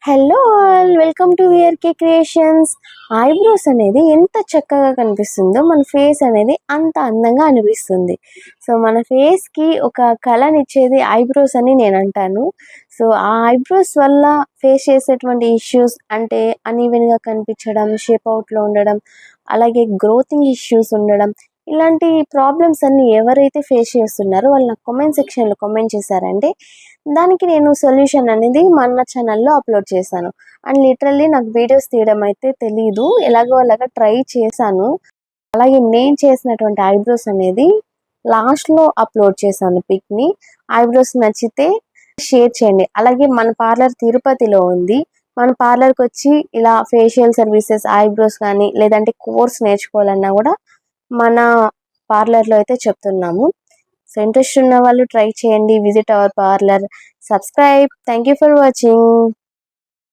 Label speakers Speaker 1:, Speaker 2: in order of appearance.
Speaker 1: Hello all, welcome to VRK creations. Eyebrows అనేది ఎంత చక్కగా కనిపిస్తుందో మన ఫేస్ అనేది అంత అందంగా అనిపిస్తుంది. సో మన ఫేస్కి ఒక కళనిచ్చేది ఐబ్రోస్ అని నేను అంటాను. సో ఆ ఐబ్రోస్ వల్ల ఫేస్ చేసేటువంటి ఇష్యూస్ అంటే అన్ఈవెన్గా కనిపించడం, షేప్ అవుట్లో ఉండడం, అలాగే గ్రోతింగ్ ఇష్యూస్ ఉండడం, ఇలాంటి ప్రాబ్లమ్స్ అన్నీ ఎవరైతే ఫేస్ చేస్తున్నారో వాళ్ళు నాకు కామెంట్ సెక్షన్లో కామెంట్ చేశారంటే దానికి నేను సొల్యూషన్ అనేది మన ఛానల్లో అప్లోడ్ చేశాను. అండ్ లిటరల్లీ నాకు వీడియోస్ తీయడం అయితే తెలీదు, ఎలాగో అలాగా ట్రై చేశాను. అలాగే నేను చేసినటువంటి ఐబ్రోస్ అనేది లాస్ట్లో అప్లోడ్ చేశాను పిక్ని. ఐబ్రోస్ నచ్చితే షేర్ చేయండి. అలాగే మన పార్లర్ తిరుపతిలో ఉంది. మన పార్లర్కి వచ్చి ఇలా ఫేషియల్ సర్వీసెస్, ఐబ్రోస్ కానీ లేదంటే కోర్స్ నేర్చుకోవాలన్నా కూడా మన పార్లర్లో అయితే చెప్తున్నాము. సో ఇంట్రెస్ట్ ఉన్న వాళ్ళు ట్రై చేయండి. Visit our parlour, subscribe. Thank you for watching.